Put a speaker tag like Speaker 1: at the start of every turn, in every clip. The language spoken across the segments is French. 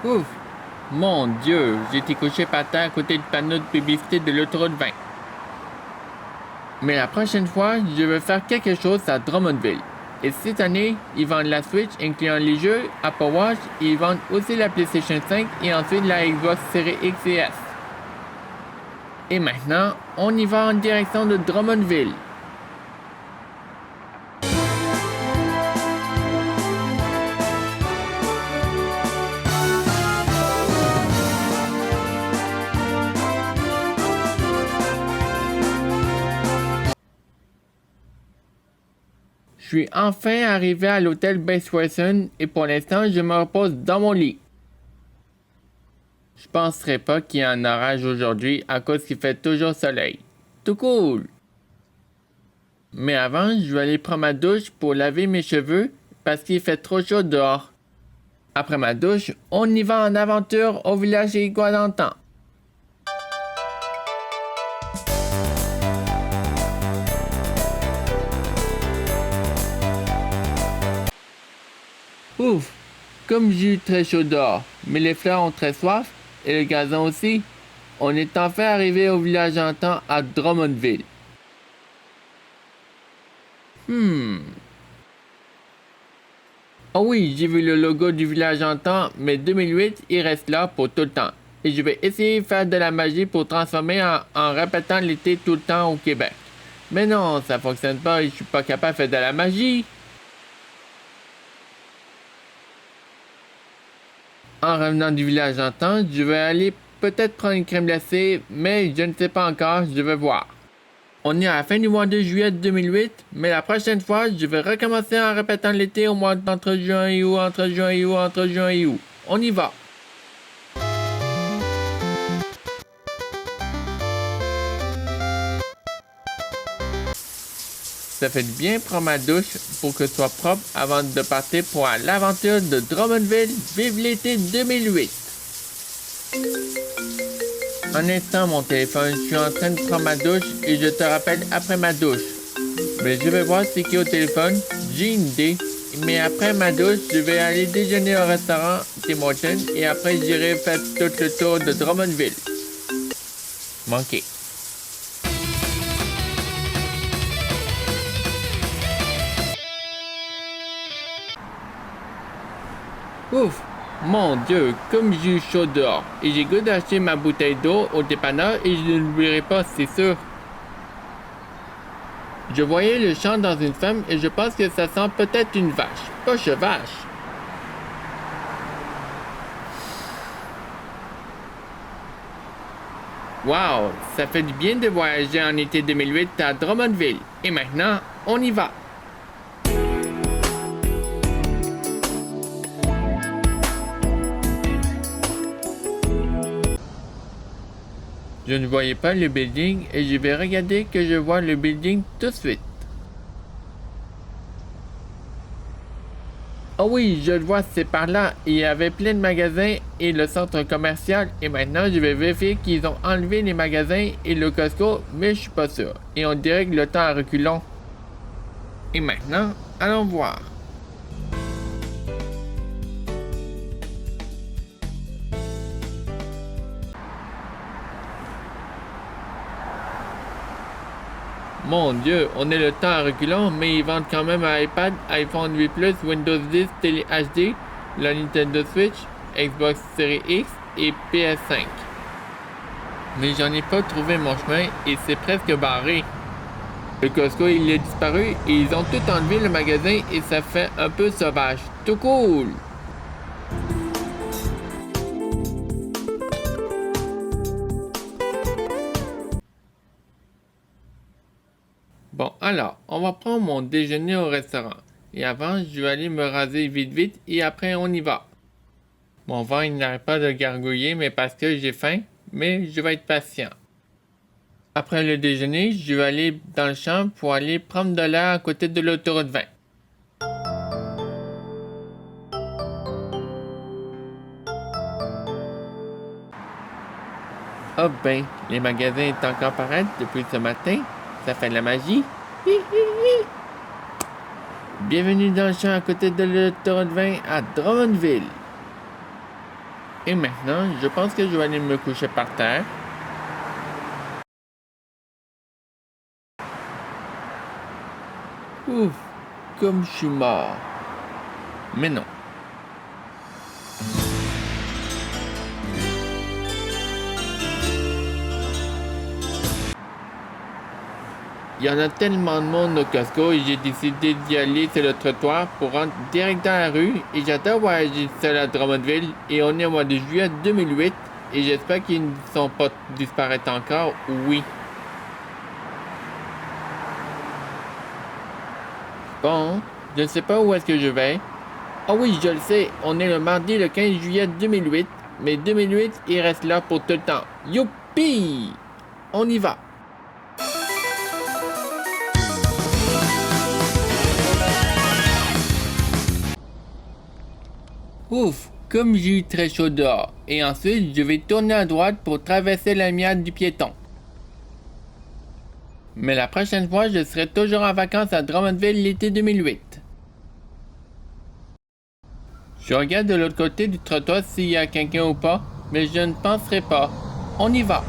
Speaker 1: Ouf! Mon Dieu, j'étais couché par terre à côté du panneau de publicité de l'autoroute 20. Mais la prochaine fois, je vais faire quelque chose à Drummondville. Et cette année, ils vendent la Switch, incluant les jeux, Apple Watch, et ils vendent aussi la PlayStation 5 et ensuite la Xbox Series X et S. Et maintenant, on y va en direction de Drummondville. Je suis enfin arrivé à l'hôtel Bayswater et pour l'instant, je me repose dans mon lit. Je penserais pas qu'il y ait un orage aujourd'hui à cause qu'il fait toujours soleil. Tout cool! Mais avant, je vais aller prendre ma douche pour laver mes cheveux parce qu'il fait trop chaud dehors. Après ma douche, on y va en aventure au village Iguadantan. Ouf! Comme j'ai eu très chaud dehors, mais les fleurs ont très soif, et le gazon aussi, on est enfin arrivé au village Antan à Drummondville. Oh oui, j'ai vu le logo du village Antan, mais 2008, il reste là pour tout le temps. Et je vais essayer de faire de la magie pour transformer en répétant l'été tout le temps au Québec. Mais non, ça fonctionne pas et je suis pas capable de faire de la magie. En revenant du village Antan, je vais aller peut-être prendre une crème glacée, mais je ne sais pas encore, je vais voir. On est à la fin du mois de juillet 2008, mais la prochaine fois, je vais recommencer en répétant l'été au mois d'entre juin et août, entre juin et août, entre juin et août. On y va! Ça fait du bien prendre ma douche pour que ce soit propre avant de partir pour l'aventure de Drummondville. Vive l'été 2008! Un instant mon téléphone, je suis en train de prendre ma douche et je te rappelle après ma douche. Mais je vais voir c'est qui au téléphone, j'ai une idée. Mais après ma douche, je vais aller déjeuner au restaurant Tim Hortons et après j'irai faire tout le tour de Drummondville. Manqué. Ouf! Mon Dieu, comme j'ai eu chaud dehors. Et j'ai goût d'acheter ma bouteille d'eau au dépanneur et je ne l'oublierai pas, c'est sûr. Je voyais le champ dans une femme et je pense que ça sent peut-être une vache. Pas chevache. Wow, ça fait du bien de voyager en été 2008 à Drummondville. Et maintenant, on y va. Je ne voyais pas le building et je vais regarder que je vois le building tout de suite. Oh oui, je le vois, c'est par là. Il y avait plein de magasins et le centre commercial. Et maintenant, je vais vérifier qu'ils ont enlevé les magasins et le Costco, mais je suis pas sûr. Et on dirait que le temps a reculons. Et maintenant, allons voir. Mon Dieu, on est le temps à reculons, mais ils vendent quand même un iPad, iPhone 8 Plus, Windows 10, Télé HD, la Nintendo Switch, Xbox Series X et PS5. Mais j'en ai pas trouvé mon chemin et c'est presque barré. Le Costco il est disparu et ils ont tout enlevé le magasin et ça fait un peu sauvage. Tout cool! Bon, alors, on va prendre mon déjeuner au restaurant. Et avant, je vais aller me raser vite vite et après on y va. Mon ventre il n'arrête pas de gargouiller, mais parce que j'ai faim, mais je vais être patient. Après le déjeuner, je vais aller dans le champ pour aller prendre de l'air à côté de l'autoroute 20. Oh ben, les magasins sont encore pareils depuis ce matin. Ça fait de la magie. Hi, hi, hi. Bienvenue dans le champ à côté de l'autoroute 20 à Drummondville. Et maintenant, je pense que je vais aller me coucher par terre. Ouf, comme je suis mort. Mais non. Il y en a tellement de monde au Costco et j'ai décidé d'y aller sur le trottoir pour rentrer direct dans la rue et j'adore voyager seul à Drummondville et on est au mois de juillet 2008 et j'espère qu'ils ne sont pas disparaître encore, oui. Bon, je ne sais pas où est-ce que je vais. Ah oui, je le sais, on est le mardi le 15 juillet 2008, mais 2008 il reste là pour tout le temps. Youpi! On y va! Ouf, comme j'ai eu très chaud dehors. Et ensuite, je vais tourner à droite pour traverser la miade du piéton. Mais la prochaine fois, je serai toujours en vacances à Drummondville l'été 2008. Je regarde de l'autre côté du trottoir s'il y a quelqu'un ou pas, mais je ne penserai pas. On y va!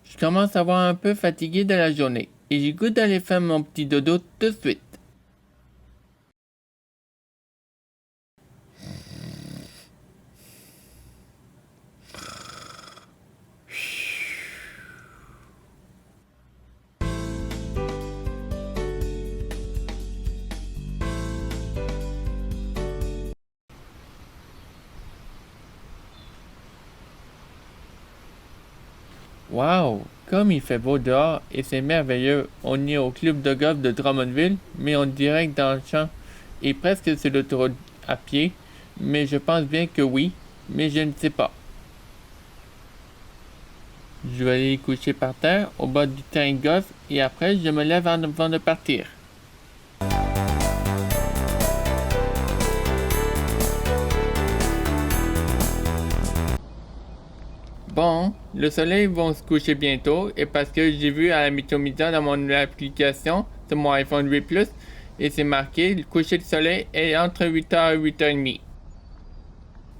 Speaker 1: Je commence à avoir un peu fatigué de la journée et j'ai goût d'aller faire mon petit dodo tout de suite. Wow, comme il fait beau dehors et c'est merveilleux. On est au club de golf de Drummondville, mais on dirait que dans le champ et presque sur l'autoroute à pied. Mais je pense bien que oui, mais je ne sais pas. Je vais aller coucher par terre au bas du terrain de golf et après je me lève avant de partir. Bon, le soleil va se coucher bientôt et parce que j'ai vu à la météo dans mon application sur mon iPhone 8 Plus et c'est marqué le coucher du soleil est entre 8h et 8h30.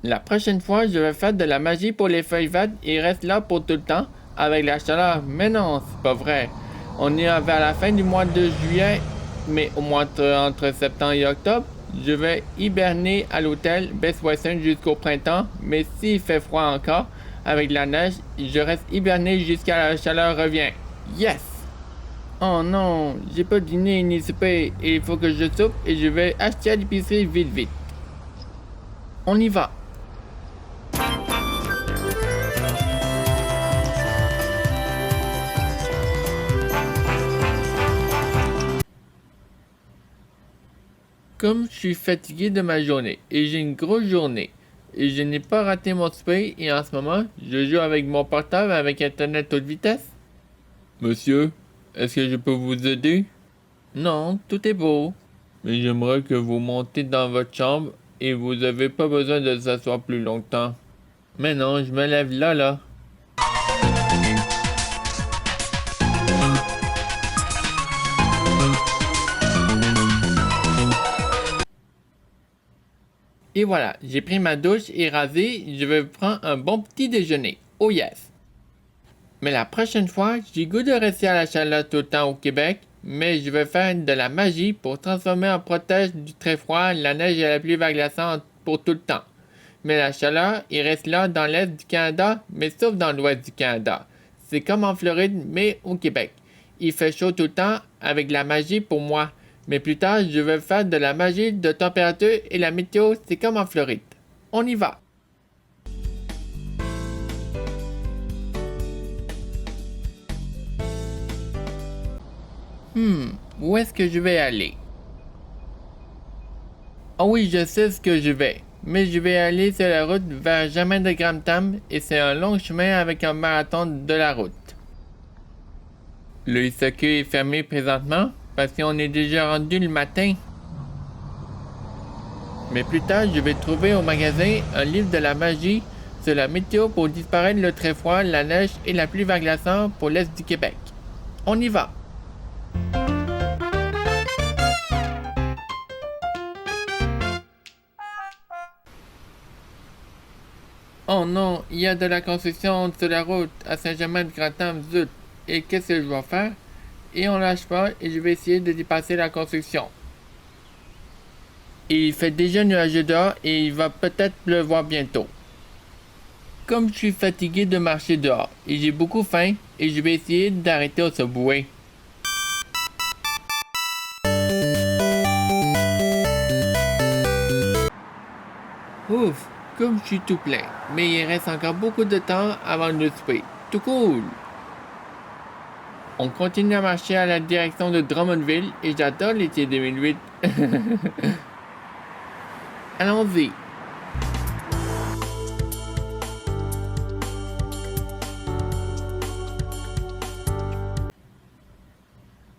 Speaker 1: La prochaine fois, je vais faire de la magie pour les feuilles vertes et reste là pour tout le temps avec la chaleur. Mais non, c'est pas vrai. On est vers la fin du mois de juillet, mais au mois entre septembre et octobre, je vais hiberner à l'hôtel Best Western jusqu'au printemps, mais s'il fait froid encore, avec la neige, je reste hiberné jusqu'à la chaleur revient. Yes! Oh non, j'ai pas dîné ni souper et il faut que je soupe et je vais acheter à l'épicerie vite vite. On y va! Comme je suis fatigué de ma journée et j'ai une grosse journée et je n'ai pas raté mon souper et en ce moment, je joue avec mon portable avec internet haute vitesse. Monsieur, est-ce que je peux vous aider? Non, tout est beau. Mais j'aimerais que vous montez dans votre chambre et vous n'avez pas besoin de s'asseoir plus longtemps. Mais non, je me lève là. Et voilà, j'ai pris ma douche et rasé, je vais prendre un bon petit déjeuner. Oh yes! Mais la prochaine fois, j'ai goût de rester à la chaleur tout le temps au Québec, mais je vais faire de la magie pour transformer en protège du très froid, la neige et la pluie verglaçante pour tout le temps. Mais la chaleur, il reste là dans l'est du Canada, mais sauf dans l'ouest du Canada. C'est comme en Floride, mais au Québec. Il fait chaud tout le temps avec la magie pour moi. Mais plus tard, je vais faire de la magie de température et la météo, c'est comme en Floride. On y va! Où est-ce que je vais aller? Ah oui, je sais ce que je vais. Mais je vais aller sur la route vers Germain de Gramtam et c'est un long chemin avec un marathon de la route. Le ISAQ est fermé présentement parce qu'on est déjà rendu le matin. Mais plus tard, je vais trouver au magasin un livre de la magie sur la météo pour disparaître le très froid, la neige et la pluie verglaçante pour l'est du Québec. On y va. Oh non, il y a de la construction sur la route à Saint-Germain-de-Grantham, zut. Et qu'est-ce que je vais faire? Et on lâche pas et je vais essayer de dépasser la construction. Il fait déjà nuageux dehors et il va peut-être pleuvoir bientôt. Comme je suis fatigué de marcher dehors et j'ai beaucoup faim et je vais essayer d'arrêter au Subway. Ouf, comme je suis tout plein, mais il reste encore beaucoup de temps avant le souper. Tout cool! On continue à marcher à la direction de Drummondville et j'adore l'été 2008. Allons-y!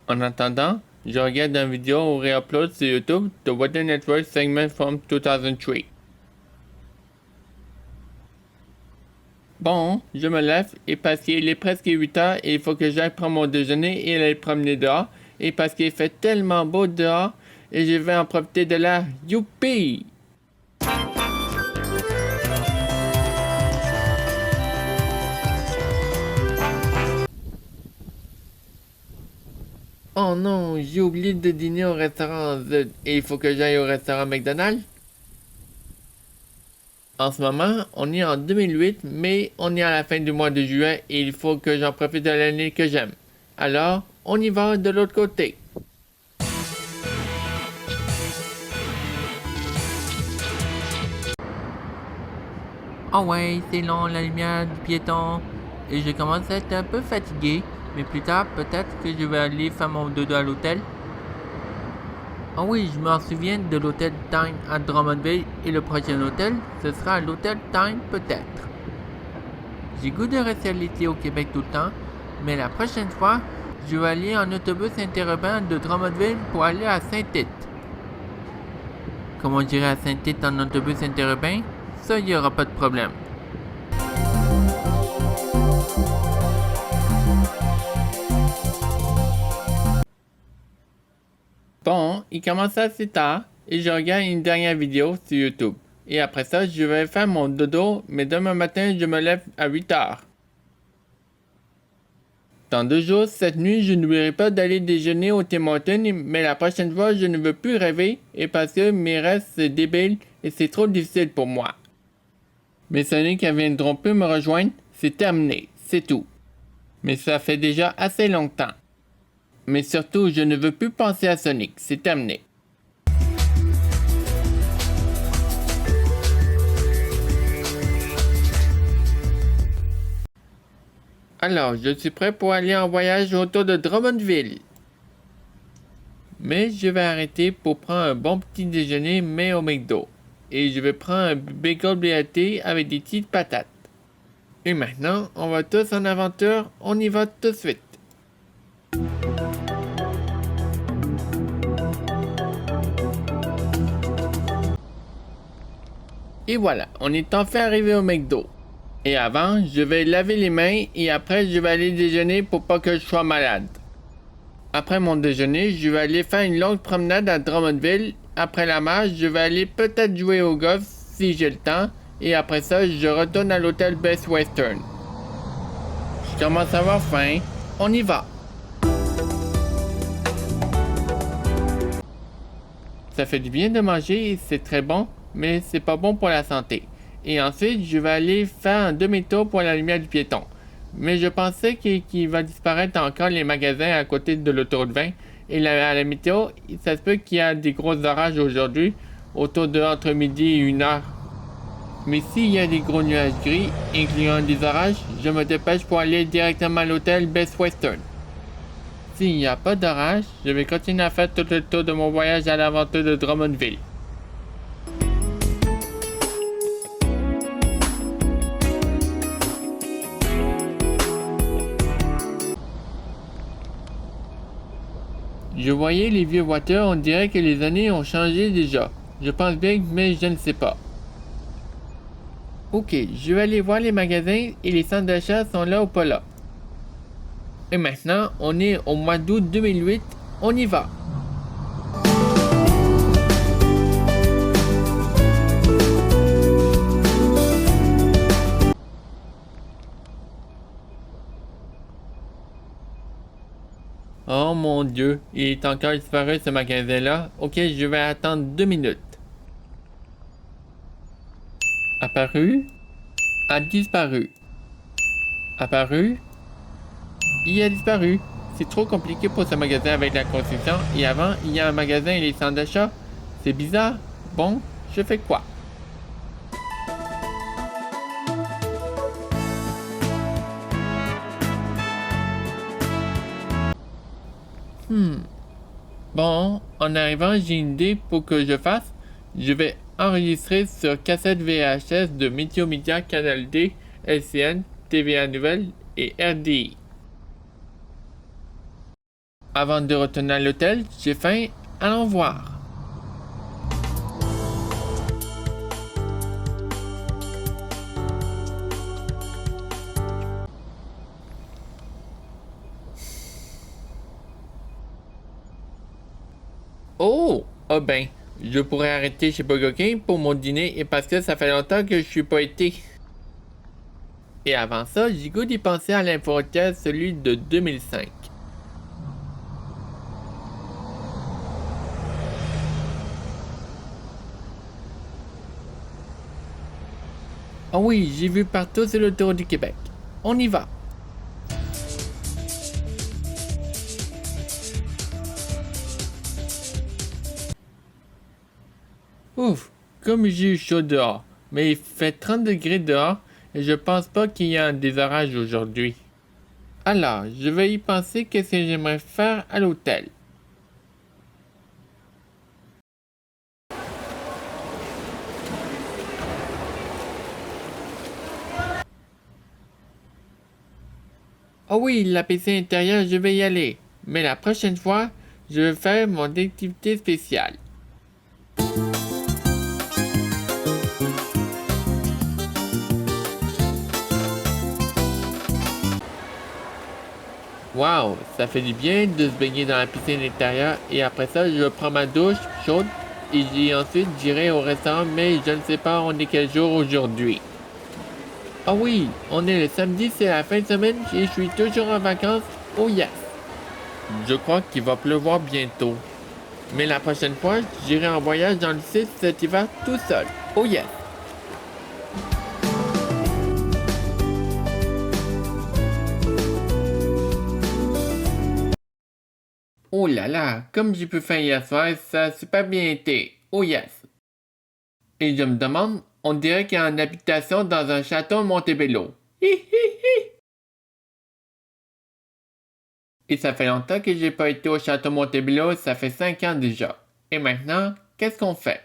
Speaker 1: En attendant, je regarde une vidéo ou réupload sur YouTube The Weather Network segment from 2003. Bon, je me lève et parce qu'il est presque 8 heures et il faut que j'aille prendre mon déjeuner et aller promener dehors et parce qu'il fait tellement beau dehors et je vais en profiter de l'air. Youpi! Oh non, j'ai oublié de dîner au restaurant Z et il faut que j'aille au restaurant McDonald's. En ce moment, on est en 2008, mais on est à la fin du mois de juin et il faut que j'en profite de l'année que j'aime. Alors, on y va de l'autre côté. Oh ouais, c'est long la lumière du piéton. Et je commence à être un peu fatigué, mais plus tard, peut-être que je vais aller faire mon dodo à l'hôtel. Ah oui, je m'en souviens de l'hôtel Time à Drummondville et le prochain hôtel, ce sera l'hôtel Time peut-être. J'ai goût de rester à l'été au Québec tout le temps, mais la prochaine fois, je vais aller en autobus interurbain de Drummondville pour aller à Saint-Tite. Comment j'irai à Saint-Tite en autobus interurbain? Ça, il n'y aura pas de problème. Bon, il commence assez tard et je regarde une dernière vidéo sur YouTube. Et après ça, je vais faire mon dodo, mais demain matin, je me lève à 8 heures. Dans 2 jours, cette nuit, je n'oublierai pas d'aller déjeuner au Tim Hortons, mais la prochaine fois, je ne veux plus rêver et parce que mes rêves, c'est débile et c'est trop difficile pour moi. Mes amis qui viendront plus me rejoindre, c'est terminé, c'est tout. Mais ça fait déjà assez longtemps. Mais surtout, je ne veux plus penser à Sonic, c'est terminé. Alors, je suis prêt pour aller en voyage autour de Drummondville. Mais je vais arrêter pour prendre un bon petit déjeuner, mais au McDo. Et je vais prendre un bagel BLT avec des petites patates. Et maintenant, on va tous en aventure, on y va tout de suite. Et voilà, on est enfin arrivé au McDo. Et avant, je vais laver les mains et après, je vais aller déjeuner pour pas que je sois malade. Après mon déjeuner, je vais aller faire une longue promenade à Drummondville. Après la marche, je vais aller peut-être jouer au golf si j'ai le temps. Et après ça, je retourne à l'hôtel Best Western. Je commence à avoir faim. On y va. Ça fait du bien de manger, c'est très bon, mais c'est pas bon pour la santé. Et ensuite, je vais aller faire un demi-tour pour la lumière du piéton. Mais je pensais qu'il va disparaître encore les magasins à côté de l'autoroute 20. Et à la météo, ça se peut qu'il y a des gros orages aujourd'hui, autour de entre midi et 1h. Mais s'il y a des gros nuages gris, incluant des orages, je me dépêche pour aller directement à l'hôtel Best Western. S'il n'y a pas d'orage, je vais continuer à faire tout le tour de mon voyage à l'aventure de Drummondville. Je voyais les vieux voitures, on dirait que les années ont changé déjà. Je pense bien, mais je ne sais pas. Ok, je vais aller voir les magasins et les centres d'achat sont là ou pas là. Et maintenant, on est au mois d'août 2008. On y va. Oh mon Dieu, il est encore disparu ce magasin-là. Ok, je vais attendre 2 minutes. Apparu, a disparu. Apparu, il a disparu. C'est trop compliqué pour ce magasin avec la construction. Et avant, il y a un magasin et les centres d'achat. C'est bizarre. Bon, je fais quoi? Bon, en arrivant, j'ai une idée pour que je fasse. Je vais enregistrer sur cassette VHS de Météo Média, Canal D, LCN, TVA Nouvelle et RDI. Avant de retourner à l'hôtel, j'ai faim. Allons voir. Oh! Ah ben, je pourrais arrêter chez Burger King pour mon dîner et parce que ça fait longtemps que je suis pas été. Et avant ça, j'ai goût d'y penser à l'info-hôtel, celui de 2005. Ah oui, j'ai vu partout sur l'autoroute du Québec. On y va. Ouf, comme j'ai eu chaud dehors, mais il fait 30 degrés dehors et je pense pas qu'il y a des orages aujourd'hui. Alors, je vais y penser qu'est-ce que j'aimerais faire à l'hôtel. Oh oui, la piscine intérieure, je vais y aller. Mais la prochaine fois, je vais faire mon activité spéciale. Waouh, ça fait du bien de se baigner dans la piscine intérieure et après ça, je prends ma douche chaude et ensuite j'irai au restaurant, mais je ne sais pas on est quel jour aujourd'hui. Ah oui, on est le samedi, c'est la fin de semaine et je suis toujours en vacances. Oh yes! Je crois qu'il va pleuvoir bientôt. Mais la prochaine fois, j'irai en voyage dans le sud cet hiver tout seul. Oh yes! Oh là là, comme j'ai pu faire hier soir, ça a super bien été. Oh yes! Et je me demande, on dirait qu'il y a une habitation dans un château à Montebello. Hi hi hi! Et ça fait longtemps que j'ai pas été au château Montebello, ça fait 5 ans déjà. Et maintenant, qu'est-ce qu'on fait?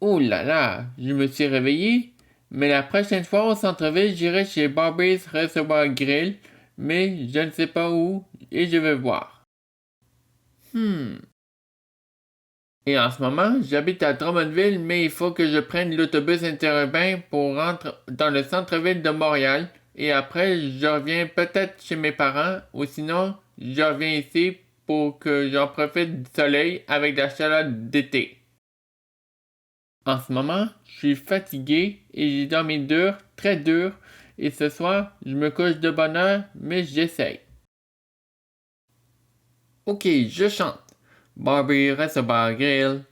Speaker 1: Oh là là, je me suis réveillé, mais la prochaine fois au centre-ville, j'irai chez Barbie's Restaurant Grill, mais je ne sais pas où, et je vais voir. Et en ce moment, j'habite à Drummondville, mais il faut que je prenne l'autobus interurbain pour rentrer dans le centre-ville de Montréal, et après, je reviens peut-être chez mes parents, ou sinon, je reviens ici pour que j'en profite du soleil avec la chaleur d'été. En ce moment, je suis fatigué et j'ai dormi dur, très dur, et ce soir, je me couche de bonne heure, mais j'essaye. Ok, je chante. Barbie reste au bar grill.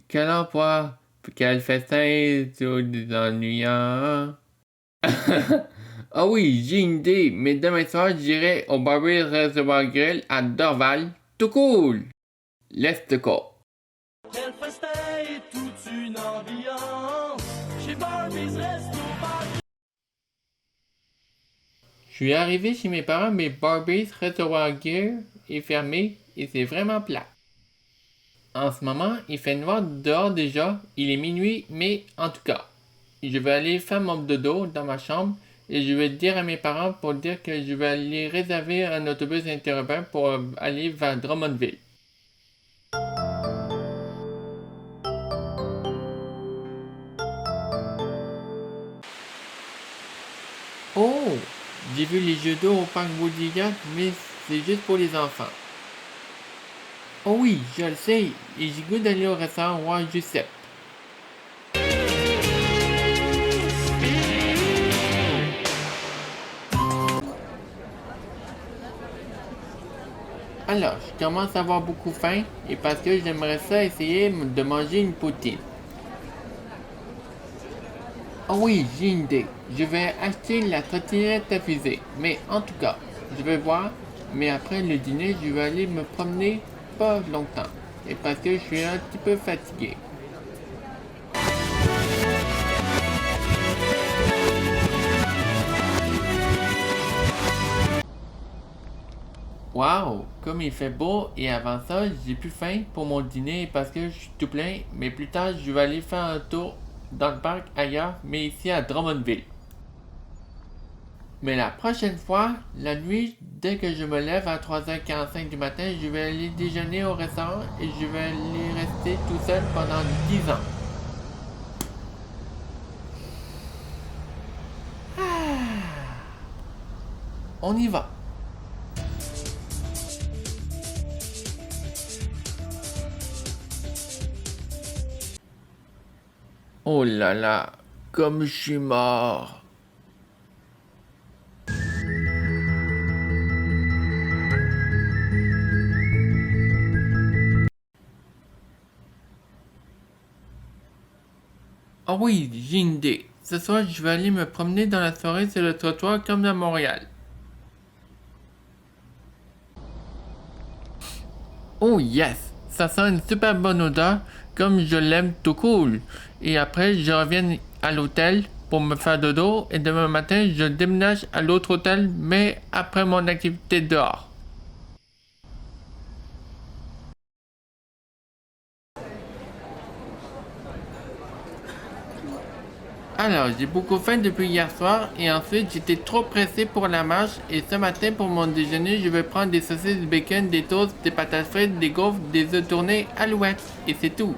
Speaker 1: Quel emploi, quel festin, tout ennuyant. Ah oui, j'ai une idée, mais demain soir, j'irai au Barbie Reservoir Grill à Dorval. Tout cool! Let's go!
Speaker 2: Quel festin et toute une ambiance chez Barbie's Resto Bar.
Speaker 1: Je suis arrivé chez mes parents, mais Barbie's Reservoir Grill est fermé et c'est vraiment plat. En ce moment, il fait noir dehors déjà, il est minuit, mais en tout cas, je vais aller faire mon dodo dans ma chambre et je vais dire à mes parents pour dire que je vais aller réserver un autobus interurbain pour aller vers Drummondville. Oh! J'ai vu les jeux d'eau au parc Boudillac, mais c'est juste pour les enfants. Oh oui, je le sais, et j'ai goût d'aller au restaurant Roi Giuseppe. Alors, je commence à avoir beaucoup faim, et parce que j'aimerais ça essayer de manger une poutine. Oh oui, j'ai une idée. Je vais acheter la trottinette à fusée. Mais en tout cas, je vais voir. Mais après le dîner, je vais aller me promener pas longtemps. Et parce que je suis un petit peu fatigué. Waouh, comme il fait beau et avant ça, j'ai plus faim pour mon dîner parce que je suis tout plein. Mais plus tard, je vais aller faire un tour dans le parc ailleurs, mais ici à Drummondville. Mais la prochaine fois, la nuit, dès que je me lève à 3h45 du matin, je vais aller déjeuner au restaurant et je vais aller rester tout seul pendant 10 ans. On y va. Oh là là, comme je suis mort. Ah oui, j'ai une idée. Ce soir, je vais aller me promener dans la soirée sur le trottoir comme à Montréal. Oh yes, ça sent une super bonne odeur, comme je l'aime tout cool. Et après, je reviens à l'hôtel pour me faire dodo et demain matin, je déménage à l'autre hôtel, mais après mon activité dehors. Alors, j'ai beaucoup faim depuis hier soir et ensuite j'étais trop pressé pour la marche et ce matin pour mon déjeuner, je vais prendre des saucisses, du bacon, des toasts, des patates frites, des gaufres, des œufs tournés, alouettes et c'est tout.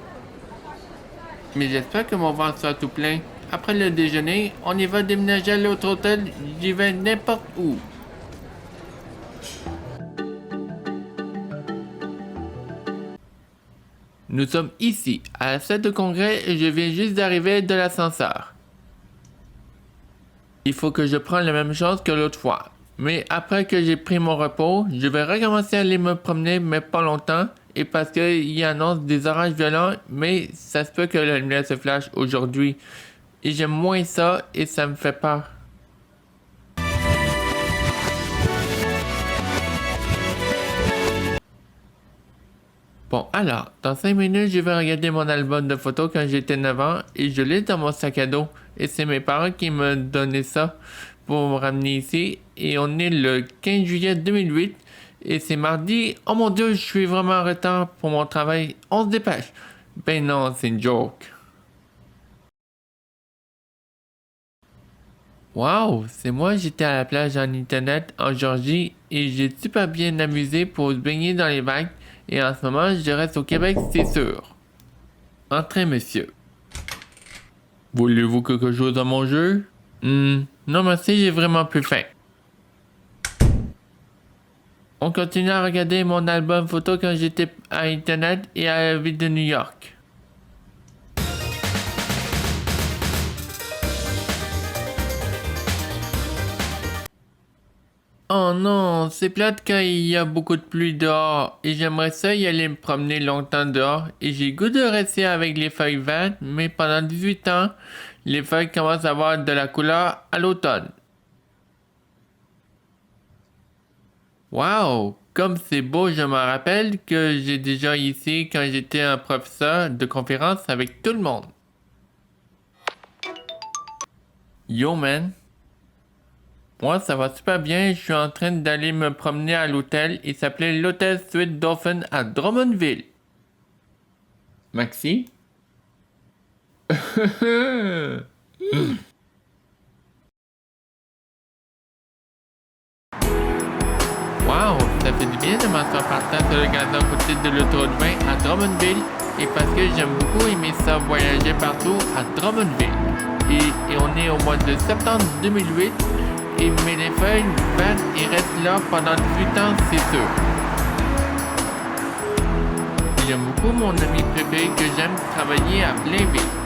Speaker 1: Mais j'espère que mon ventre sera tout plein. Après le déjeuner, on y va déménager à l'autre hôtel, j'y vais n'importe où. Nous sommes ici, à la salle de congrès et je viens juste d'arriver de l'ascenseur. Il faut que je prenne la même chose que l'autre fois. Mais après que j'ai pris mon repos, je vais recommencer à aller me promener, mais pas longtemps. Et parce qu'il y annonce des orages violents, mais ça se peut que la lumière se flash aujourd'hui. Et j'aime moins ça et ça me fait peur. Bon, alors, dans 5 minutes, je vais regarder mon album de photos quand j'étais 9 ans et je l'ai dans mon sac à dos. Et c'est mes parents qui me donnaient ça pour me ramener ici. Et on est le 15 juillet 2008 et c'est mardi. Oh mon dieu, je suis vraiment en retard pour mon travail. On se dépêche. Ben non, c'est une joke. Wow, c'est moi, j'étais à la plage en internet en Georgie et j'ai super bien amusé pour se baigner dans les vagues. Et en ce moment, je reste au Québec, c'est sûr. Entrez, monsieur. Voulez-vous quelque chose à manger? Non merci, j'ai vraiment plus faim. On continue à regarder mon album photo quand j'étais à Internet et à la ville de New York. Oh non, c'est plate quand il y a beaucoup de pluie dehors et j'aimerais ça y aller me promener longtemps dehors et j'ai le goût de rester avec les feuilles vertes, mais pendant 18 ans, les feuilles commencent à avoir de la couleur à l'automne. Wow, comme c'est beau, je me rappelle que j'ai déjà ici quand j'étais un professeur de conférence avec tout le monde. Yo man, moi ça va super bien, je suis en train d'aller me promener à l'hôtel, il s'appelait l'hôtel Sweet Dolphin à Drummondville. Maxi? bien de m'asseoir par terre sur le gazon à côté de l'autoroute 20 à Drummondville et parce que j'aime beaucoup aimer ça voyager partout à Drummondville. Et on est au mois de septembre 2008 mais les feuilles vertes ils restent là pendant 18 ans, c'est sûr. J'aime beaucoup mon ami préféré que j'aime travailler à Blainville.